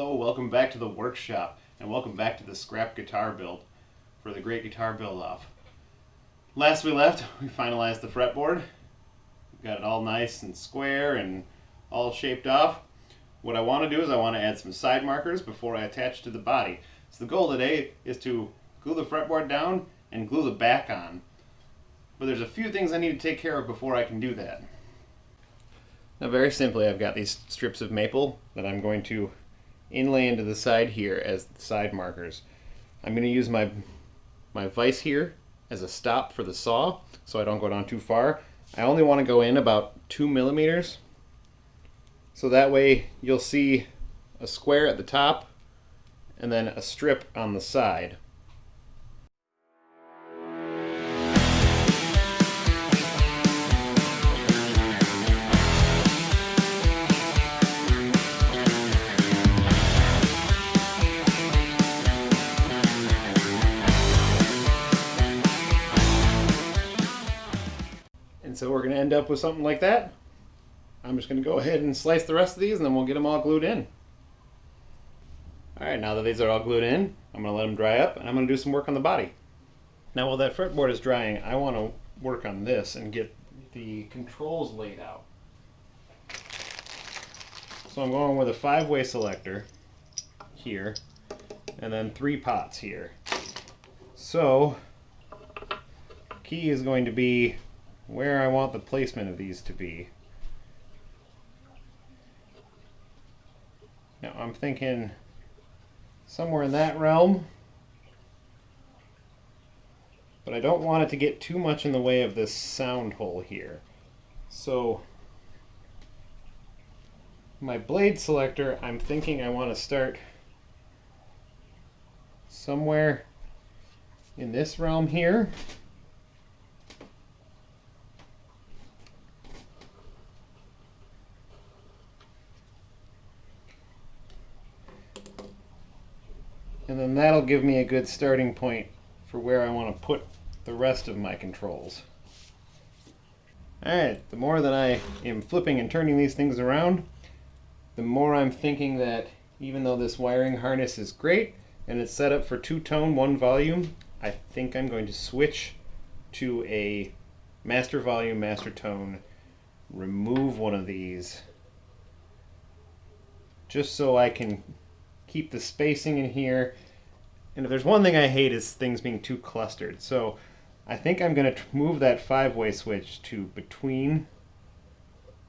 Hello, welcome back to the workshop, and welcome back to the scrap guitar build for the great guitar Buildoff. Last we left, we finalized the fretboard. Got it all nice and square and all shaped off. What I want to do is I want to add some side markers before I attach to the body. So the goal today is to glue the fretboard down and glue the back on. But there's a few things I need to take care of before I can do that. Now very simply, I've got these strips of maple that I'm going to inlay into the side here as the side markers. I'm going to use my vise here as a stop for the saw so I don't go down too far. I only want to go in about 2 millimeters, so that way you'll see a square at the top and then a strip on the side. And so we're going to end up with something like that. I'm just going to go ahead and slice the rest of these and then we'll get them all glued in. Alright, now that these are all glued in, I'm going to let them dry up and I'm going to do some work on the body. Now while that fretboard is drying, I want to work on this and get the controls laid out. So I'm going with a 5-way selector here and then 3 pots here. So key is going to be where I want the placement of these to be. Now I'm thinking somewhere in that realm, but I don't want it to get too much in the way of this sound hole here. So my blade selector, I'm thinking I want to start somewhere in this realm here. And then that'll give me a good starting point for where I want to put the rest of my controls. Alright, the more that I am flipping and turning these things around, the more I'm thinking that even though this wiring harness is great and it's set up for 2-tone, 1 volume, I think I'm going to switch to a master volume, master tone, remove one of these, just so I can keep the spacing in here. And if there's one thing I hate, is things being too clustered. So I think I'm going to move that 5-way switch to between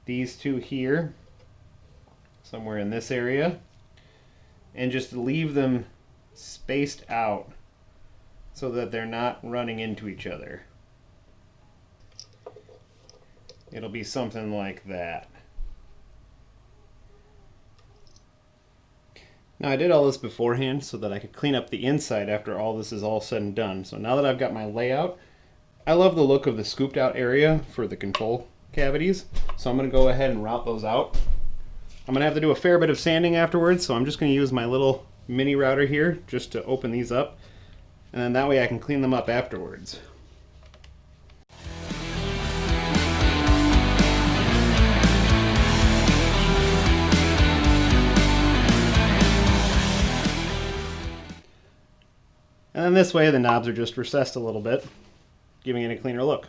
these two here, somewhere in this area, and just leave them spaced out so that they're not running into each other. It'll be something like that. Now I did all this beforehand so that I could clean up the inside after all this is all said and done. So now that I've got my layout, I love the look of the scooped out area for the control cavities. So I'm going to go ahead and route those out. I'm going to have to do a fair bit of sanding afterwards, so I'm just going to use my little mini router here just to open these up. And then that way I can clean them up afterwards. And then this way the knobs are just recessed a little bit, giving it a cleaner look.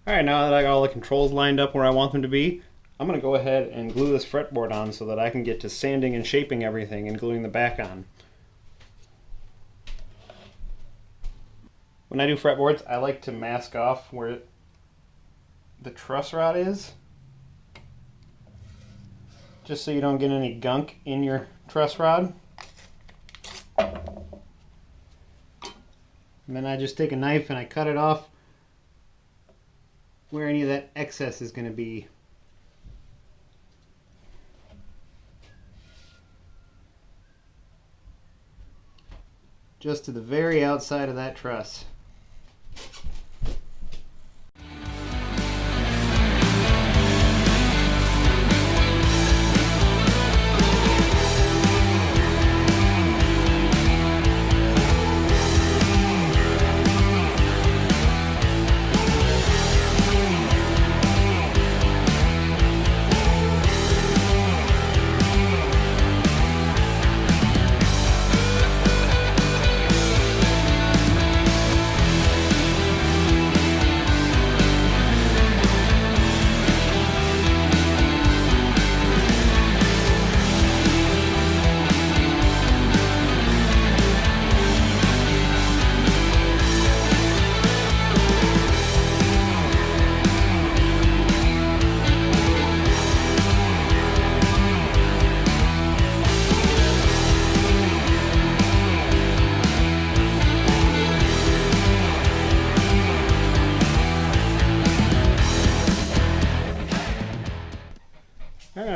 Alright, now that I got all the controls lined up where I want them to be, I'm going to go ahead and glue this fretboard on so that I can get to sanding and shaping everything and gluing the back on. When I do fretboards, I like to mask off where the truss rod is, just so you don't get any gunk in your truss rod. And then I just take a knife and I cut it off where any of that excess is going to be. Just to the very outside of that truss.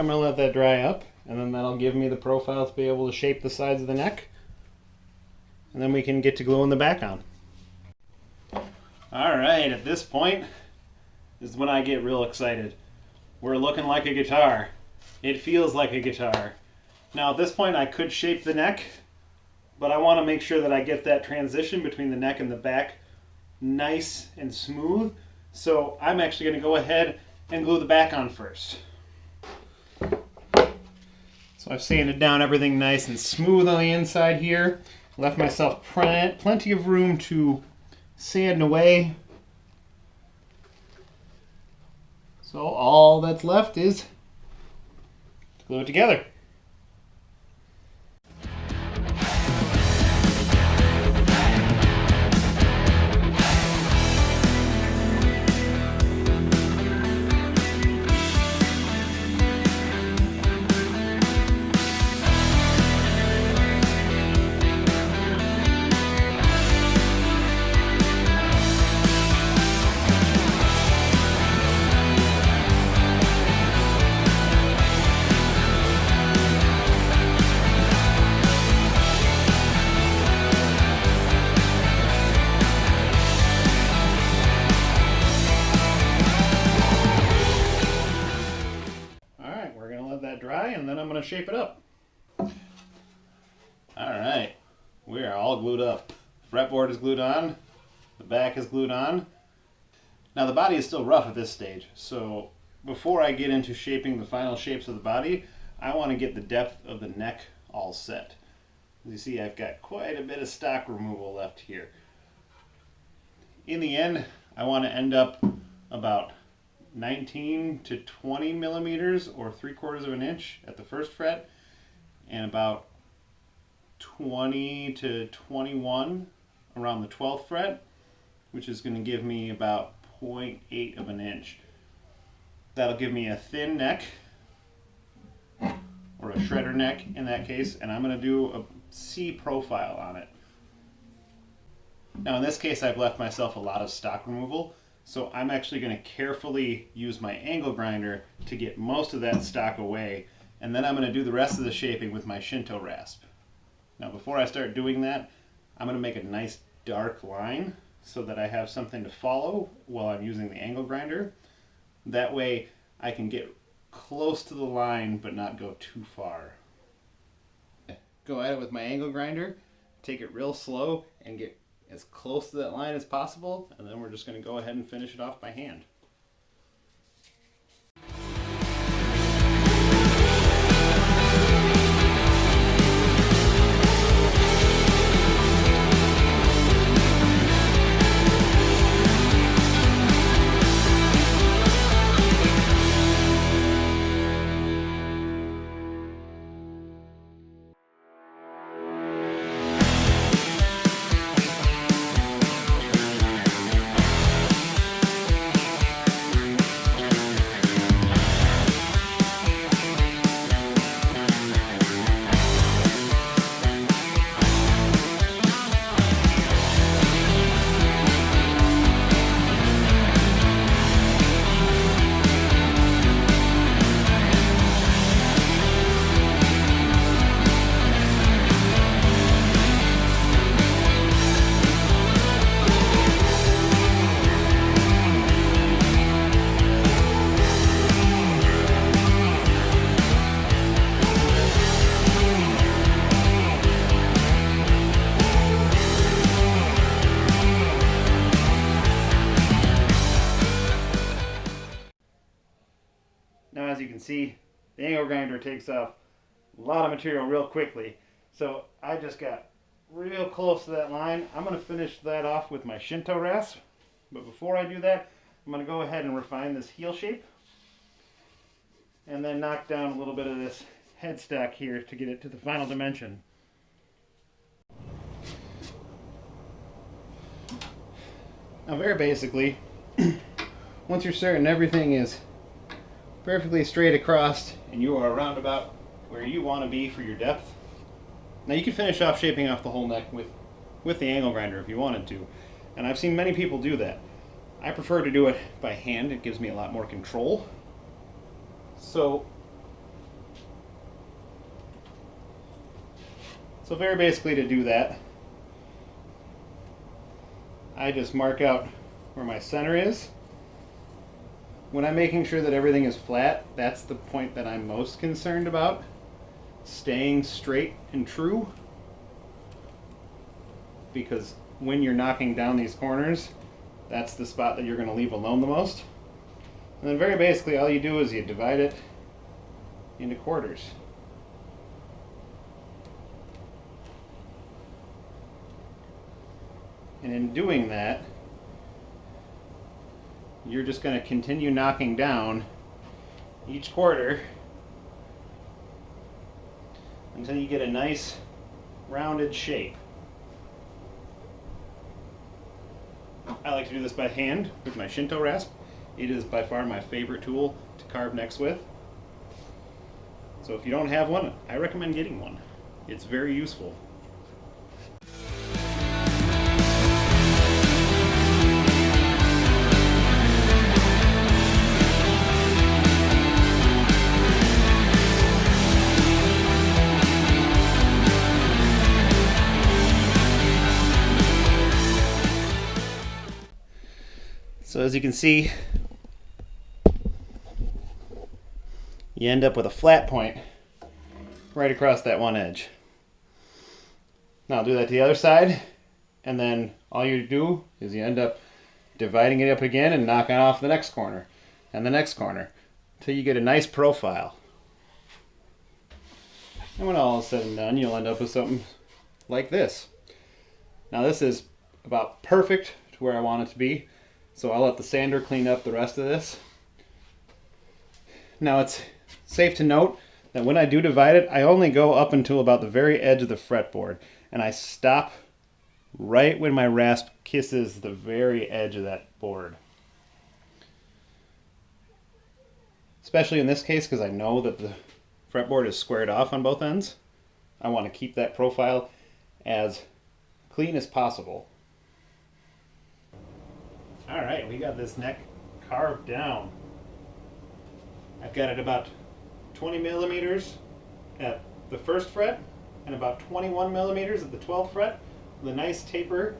I'm going to let that dry up, and then that'll give me the profile to be able to shape the sides of the neck. And then we can get to gluing the back on. Alright, at this point is when I get real excited. We're looking like a guitar. It feels like a guitar. Now at this point I could shape the neck, but I want to make sure that I get that transition between the neck and the back nice and smooth. So I'm actually going to go ahead and glue the back on first. So I've sanded down everything nice and smooth on the inside here. Left myself plenty of room to sand away. So all that's left is to glue it together. Dry, and then I'm going to shape it up. Alright, we are all glued up. Fretboard is glued on, the back is glued on. Now the body is still rough at this stage, so before I get into shaping the final shapes of the body, I want to get the depth of the neck all set. As you see, I've got quite a bit of stock removal left here. In the end, I want to end up about 19 to 20 millimeters or 3/4 of an inch at the first fret, and about 20 to 21 around the 12th fret, which is going to give me about 0.8 of an inch. That'll give me a thin neck, or a shredder neck in that case, and I'm going to do a C profile on it. Now in this case I've left myself a lot of stock removal, so I'm actually going to carefully use my angle grinder to get most of that stock away, and then I'm going to do the rest of the shaping with my Shinto rasp. Now before I start doing that, I'm going to make a nice dark line so that I have something to follow while I'm using the angle grinder. That way I can get close to the line but not go too far. Go at it with my angle grinder, take it real slow and get as close to that line as possible, and then we're just going to go ahead and finish it off by hand. Now as you can see, the angle grinder takes off a lot of material real quickly. So I just got real close to that line. I'm going to finish that off with my Shinto rasp. But before I do that, I'm going to go ahead and refine this heel shape. And then knock down a little bit of this headstock here to get it to the final dimension. Now very basically, once you're certain everything is perfectly straight across and you are around about where you want to be for your depth. Now you can finish off shaping off the whole neck with the angle grinder if you wanted to, and I've seen many people do that. I prefer to do it by hand. It gives me a lot more control. So So very basically, to do that, I just mark out where my center is. When I'm making sure that everything is flat, that's the point that I'm most concerned about. Staying straight and true. Because when you're knocking down these corners, that's the spot that you're going to leave alone the most. And then very basically, all you do is you divide it into quarters. And in doing that, you're just going to continue knocking down each quarter until you get a nice rounded shape. I like to do this by hand with my Shinto rasp. It is by far my favorite tool to carve necks with. So if you don't have one, I recommend getting one. It's very useful. So as you can see, you end up with a flat point right across that one edge. Now I'll do that to the other side, and then all you do is you end up dividing it up again and knocking off the next corner and the next corner until you get a nice profile. And when all is said and done, you'll end up with something like this. Now this is about perfect to where I want it to be. So I'll let the sander clean up the rest of this. Now it's safe to note that when I do divide it, I only go up until about the very edge of the fretboard. And I stop right when my rasp kisses the very edge of that board. Especially in this case, because I know that the fretboard is squared off on both ends. I want to keep that profile as clean as possible. Alright, we got this neck carved down. I've got it about 20 millimeters at the first fret and about 21 millimeters at the 12th fret with a nice taper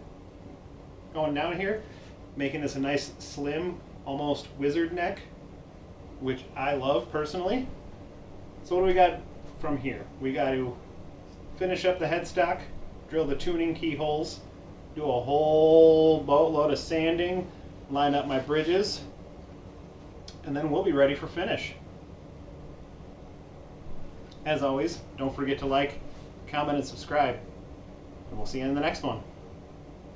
going down here, making this a nice slim, almost wizard neck, which I love personally. So what do we got from here? We got to finish up the headstock, drill the tuning keyholes, do a whole boatload of sanding, line up my bridges, and then we'll be ready for finish. As always, don't forget to like, comment, and subscribe, and we'll see you in the next one.